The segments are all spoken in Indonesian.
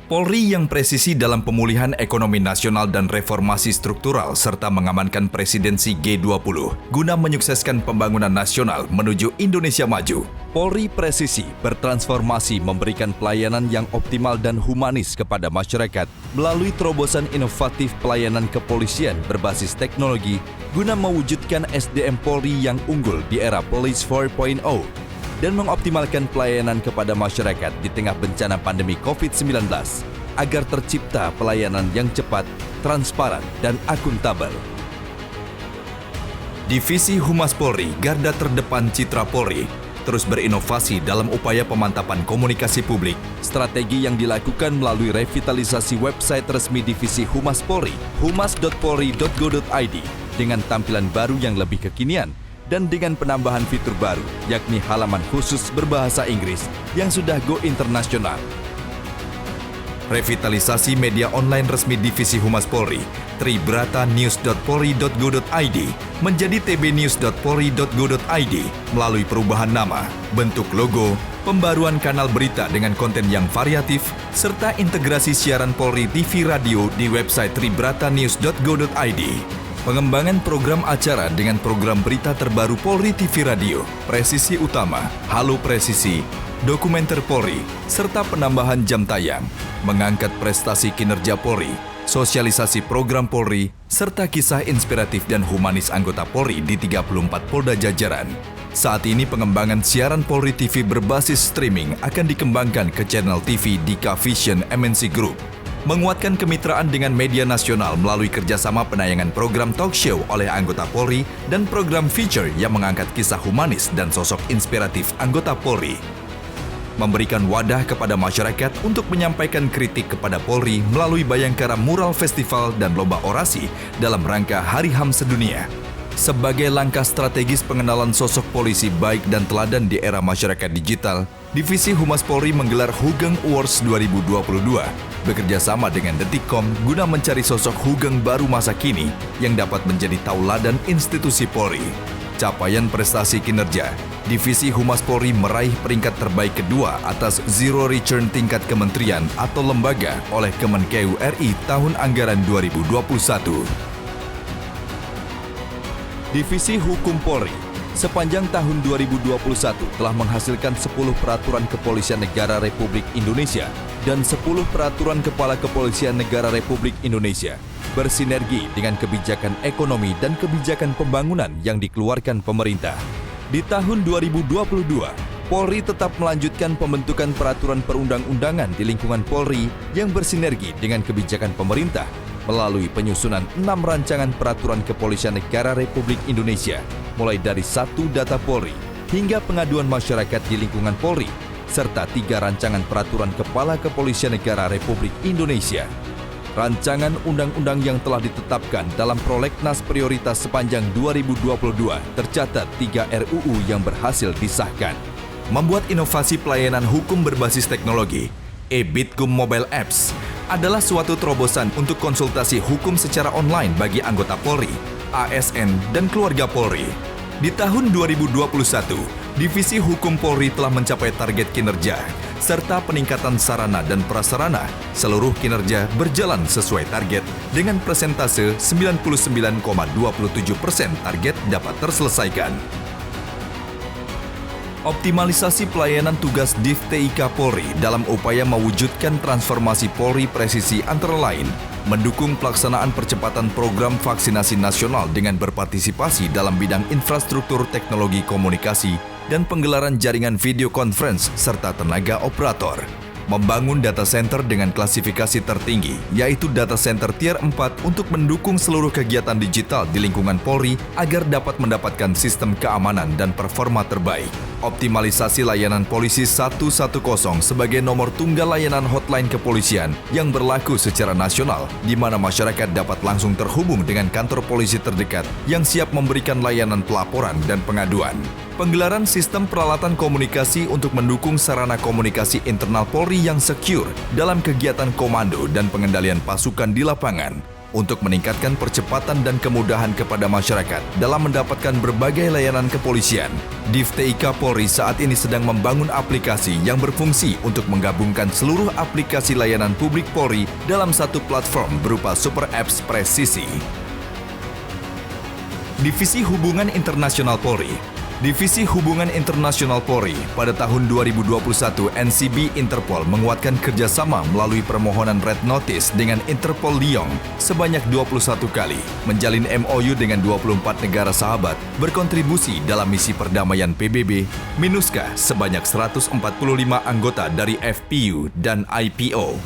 Polri yang presisi dalam pemulihan ekonomi nasional dan reformasi struktural serta mengamankan presidensi G20 guna menyukseskan pembangunan nasional menuju Indonesia maju. Polri presisi bertransformasi memberikan pelayanan yang optimal dan humanis kepada masyarakat melalui terobosan inovatif pelayanan kepolisian berbasis teknologi guna mewujudkan SDM Polri yang unggul di era Police 4.0 dan mengoptimalkan pelayanan kepada masyarakat di tengah bencana pandemi COVID-19 agar tercipta pelayanan yang cepat, transparan, dan akuntabel. Divisi Humas Polri, garda terdepan Citra Polri, terus berinovasi dalam upaya pemantapan komunikasi publik. Strategi yang dilakukan melalui revitalisasi website resmi Divisi Humas Polri, humas.polri.go.id, dengan tampilan baru yang lebih kekinian, dan dengan penambahan fitur baru, yakni halaman khusus berbahasa Inggris yang sudah go internasional. Revitalisasi media online resmi Divisi Humas Polri, tribratanews.polri.go.id, menjadi tbnews.polri.go.id melalui perubahan nama, bentuk logo, pembaruan kanal berita dengan konten yang variatif, serta integrasi siaran Polri TV Radio di website tribratanews.go.id. Pengembangan program acara dengan program berita terbaru Polri TV Radio, Presisi Utama, Halo Presisi, Dokumenter Polri, serta penambahan jam tayang, mengangkat prestasi kinerja Polri, sosialisasi program Polri, serta kisah inspiratif dan humanis anggota Polri di 34 Polda jajaran. Saat ini pengembangan siaran Polri TV berbasis streaming akan dikembangkan ke channel TV Dika Vision MNC Group, menguatkan kemitraan dengan media nasional melalui kerjasama penayangan program talk show oleh anggota Polri dan program feature yang mengangkat kisah humanis dan sosok inspiratif anggota Polri. Memberikan wadah kepada masyarakat untuk menyampaikan kritik kepada Polri melalui Bayangkara Mural Festival dan lomba orasi dalam rangka Hari HAM Sedunia. Sebagai langkah strategis pengenalan sosok polisi baik dan teladan di era masyarakat digital, Divisi Humas Polri menggelar Hugeng Awards 2022 bekerja sama dengan Detikcom guna mencari sosok Hugeng baru masa kini yang dapat menjadi tauladan institusi Polri. Capaian prestasi kinerja, Divisi Humas Polri meraih peringkat terbaik kedua atas Zero Return tingkat kementerian atau lembaga oleh Kemenkeu RI tahun anggaran 2021. Divisi Hukum Polri sepanjang tahun 2021 telah menghasilkan 10 peraturan kepolisian negara Republik Indonesia dan 10 peraturan kepala kepolisian negara Republik Indonesia bersinergi dengan kebijakan ekonomi dan kebijakan pembangunan yang dikeluarkan pemerintah. Di tahun 2022, Polri tetap melanjutkan pembentukan peraturan perundang-undangan di lingkungan Polri yang bersinergi dengan kebijakan pemerintah melalui penyusunan 6 rancangan peraturan kepolisian negara Republik Indonesia, mulai dari 1 data Polri hingga pengaduan masyarakat di lingkungan Polri, serta 3 rancangan peraturan kepala kepolisian negara Republik Indonesia. Rancangan undang-undang yang telah ditetapkan dalam prolegnas prioritas sepanjang 2022 tercatat 3 RUU yang berhasil disahkan. Membuat inovasi pelayanan hukum berbasis teknologi, e-Bitkum Mobile Apps adalah suatu terobosan untuk konsultasi hukum secara online bagi anggota Polri, ASN, dan keluarga Polri. Di tahun 2021, Divisi Hukum Polri telah mencapai target kinerja, serta peningkatan sarana dan prasarana. Seluruh kinerja berjalan sesuai target dengan persentase 99,27% target dapat terselesaikan. Optimalisasi pelayanan tugas Div TIK Polri dalam upaya mewujudkan transformasi Polri presisi antara lain mendukung pelaksanaan percepatan program vaksinasi nasional dengan berpartisipasi dalam bidang infrastruktur teknologi komunikasi dan penggelaran jaringan video conference serta tenaga operator. Membangun data center dengan klasifikasi tertinggi, yaitu data center tier 4 untuk mendukung seluruh kegiatan digital di lingkungan Polri agar dapat mendapatkan sistem keamanan dan performa terbaik. Optimalisasi layanan polisi 110 sebagai nomor tunggal layanan hotline kepolisian yang berlaku secara nasional, di mana masyarakat dapat langsung terhubung dengan kantor polisi terdekat yang siap memberikan layanan pelaporan dan pengaduan. Penggelaran sistem peralatan komunikasi untuk mendukung sarana komunikasi internal Polri yang secure dalam kegiatan komando dan pengendalian pasukan di lapangan. untuk meningkatkan percepatan dan kemudahan kepada masyarakat dalam mendapatkan berbagai layanan kepolisian. Div TIK Polri saat ini sedang membangun aplikasi yang berfungsi untuk menggabungkan seluruh aplikasi layanan publik Polri dalam satu platform berupa Super Apps Presisi. Divisi Hubungan Internasional Polri. Divisi Hubungan Internasional Polri pada tahun 2021 NCB Interpol menguatkan kerjasama melalui permohonan Red Notice dengan Interpol Lyon sebanyak 21 kali, menjalin MOU dengan 24 negara sahabat, berkontribusi dalam misi perdamaian PBB, MINUSCA sebanyak 145 anggota dari FPU dan IPO.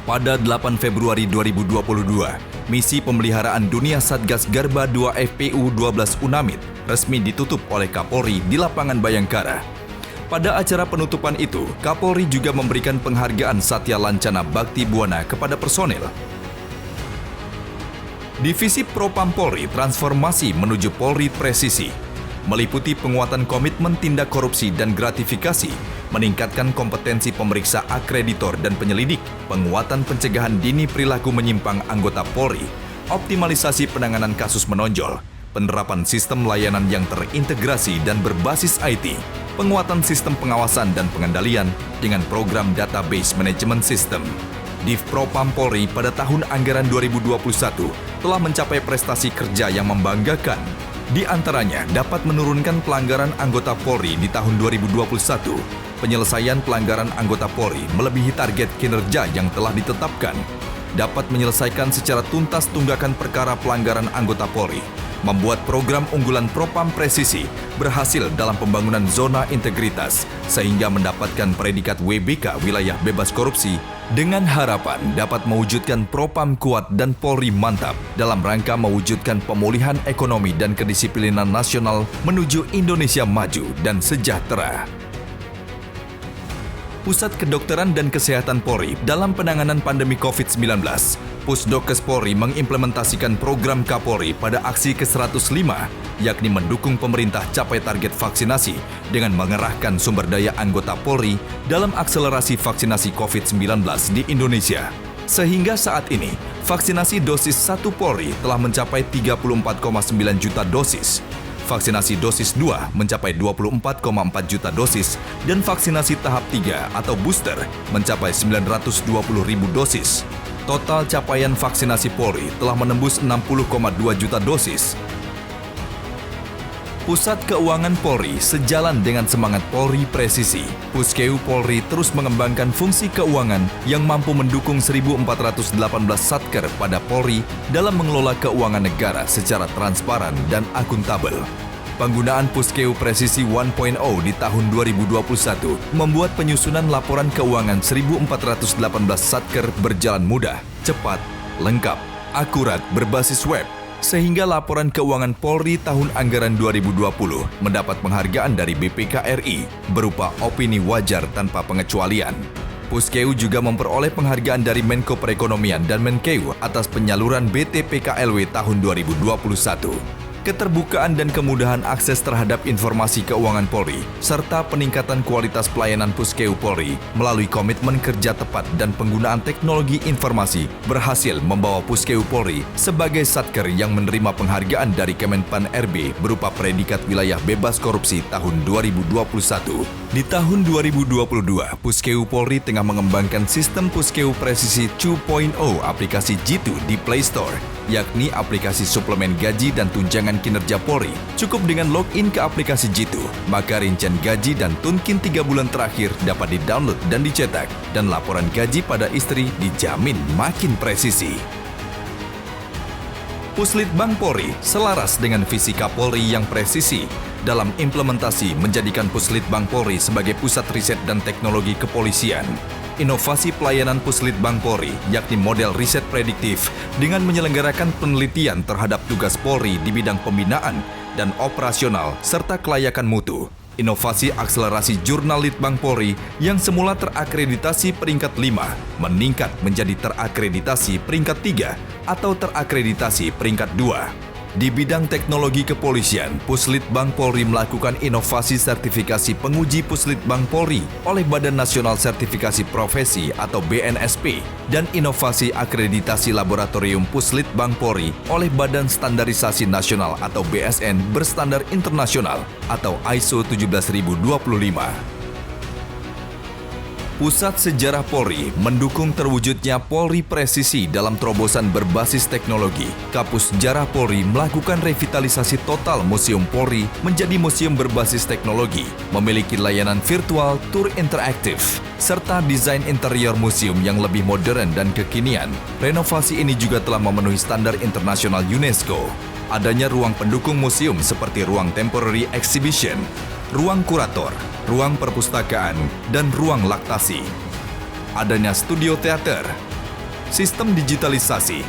Pada 8 Februari 2022, misi pemeliharaan dunia Satgas Garba 2 FPU 12 UNAMID resmi ditutup oleh Kapolri di lapangan Bayangkara. Pada acara penutupan itu, Kapolri juga memberikan penghargaan Satya Lancana Bakti Buana kepada personil. Divisi Propam Polri transformasi menuju Polri Presisi, meliputi penguatan komitmen tindak korupsi dan gratifikasi, meningkatkan kompetensi pemeriksa akreditor dan penyelidik, penguatan pencegahan dini perilaku menyimpang anggota Polri, optimalisasi penanganan kasus menonjol, penerapan sistem layanan yang terintegrasi dan berbasis IT, penguatan sistem pengawasan dan pengendalian dengan program Database Management System. Div Propam Polri pada tahun anggaran 2021 telah mencapai prestasi kerja yang membanggakan. Di antaranya dapat menurunkan pelanggaran anggota Polri di tahun 2021. Penyelesaian pelanggaran anggota Polri melebihi target kinerja yang telah ditetapkan. Dapat menyelesaikan secara tuntas tunggakan perkara pelanggaran anggota Polri. Membuat program unggulan Propam Presisi berhasil dalam pembangunan zona integritas sehingga mendapatkan predikat WBK Wilayah Bebas Korupsi dengan harapan dapat mewujudkan Propam kuat dan Polri mantap dalam rangka mewujudkan pemulihan ekonomi dan kedisiplinan nasional menuju Indonesia maju dan sejahtera. Pusat Kedokteran dan Kesehatan Polri dalam penanganan pandemi COVID-19. Pusdokes Polri mengimplementasikan program Kapolri pada aksi ke-105, yakni mendukung pemerintah capai target vaksinasi dengan mengerahkan sumber daya anggota Polri dalam akselerasi vaksinasi COVID-19 di Indonesia. Sehingga saat ini, vaksinasi dosis 1 Polri telah mencapai 34,9 juta dosis. Vaksinasi dosis 2 mencapai 24,4 juta dosis dan vaksinasi tahap 3 atau booster mencapai 920.000 dosis. Total capaian vaksinasi Polri telah menembus 60,2 juta dosis. Pusat Keuangan Polri sejalan dengan semangat Polri Presisi. Puskeu Polri terus mengembangkan fungsi keuangan yang mampu mendukung 1.418 satker pada Polri dalam mengelola keuangan negara secara transparan dan akuntabel. Penggunaan Puskeu Presisi 1.0 di tahun 2021 membuat penyusunan laporan keuangan 1.418 satker berjalan mudah, cepat, lengkap, akurat, berbasis web, sehingga laporan keuangan Polri tahun anggaran 2020 mendapat penghargaan dari BPK RI berupa opini wajar tanpa pengecualian. Puskeu juga memperoleh penghargaan dari Menko Perekonomian dan Menkeu atas penyaluran BTPKLW tahun 2021. Keterbukaan dan kemudahan akses terhadap informasi keuangan Polri, serta peningkatan kualitas pelayanan Puskeu Polri melalui komitmen kerja tepat dan penggunaan teknologi informasi berhasil membawa Puskeu Polri sebagai satker yang menerima penghargaan dari Kemenpan RB berupa predikat wilayah bebas korupsi tahun 2021. Di tahun 2022, Puskeu Polri tengah mengembangkan sistem Puskeu Presisi 2.0 aplikasi Jitu di Play Store, yakni aplikasi suplemen gaji dan tunjangan kinerja Polri. Cukup dengan login ke aplikasi Jitu, maka rincian gaji dan tunkin 3 bulan terakhir dapat di-download dan dicetak, dan laporan gaji pada istri dijamin makin presisi. Puslitbang Polri selaras dengan visi Kapolri yang presisi dalam implementasi menjadikan Puslitbang Polri sebagai pusat riset dan teknologi kepolisian. Inovasi pelayanan Puslitbang Polri yakni model riset prediktif dengan menyelenggarakan penelitian terhadap tugas Polri di bidang pembinaan dan operasional serta kelayakan mutu. Inovasi akselerasi jurnal Litbang Polri yang semula terakreditasi peringkat 5 meningkat menjadi terakreditasi peringkat 3 atau terakreditasi peringkat 2. Di bidang teknologi kepolisian, Puslitbang Polri melakukan inovasi sertifikasi penguji Puslitbang Polri oleh Badan Nasional Sertifikasi Profesi atau BNSP dan inovasi akreditasi laboratorium Puslitbang Polri oleh Badan Standarisasi Nasional atau BSN berstandar internasional atau ISO 17025. Pusat Sejarah Polri mendukung terwujudnya Polri Presisi dalam terobosan berbasis teknologi. Kapus Sejarah Polri melakukan revitalisasi total Museum Polri menjadi museum berbasis teknologi, memiliki layanan virtual tour interaktif, serta desain interior museum yang lebih modern dan kekinian. Renovasi ini juga telah memenuhi standar internasional UNESCO. Adanya ruang pendukung museum seperti ruang temporary exhibition, ruang kurator, ruang perpustakaan, dan ruang laktasi. Adanya studio teater, sistem digitalisasi,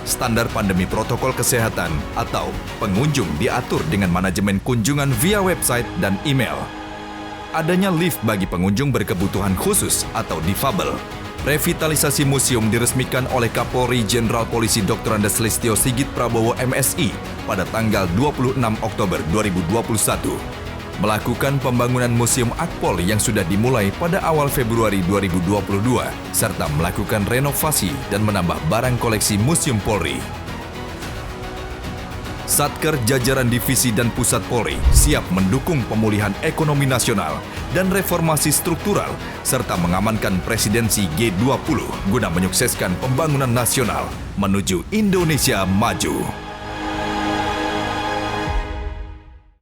standar pandemi protokol kesehatan, atau pengunjung diatur dengan manajemen kunjungan via website dan email. Adanya lift bagi pengunjung berkebutuhan khusus atau difabel. Revitalisasi museum diresmikan oleh Kapolri Jenderal Polisi Dr. Andes Listio Sigit Prabowo MSI pada tanggal 26 Oktober 2021. Melakukan pembangunan Museum Akpol yang sudah dimulai pada awal Februari 2022, serta melakukan renovasi dan menambah barang koleksi Museum Polri. Satker jajaran divisi dan pusat Polri siap mendukung pemulihan ekonomi nasional dan reformasi struktural, serta mengamankan presidensi G20 guna menyukseskan pembangunan nasional menuju Indonesia maju.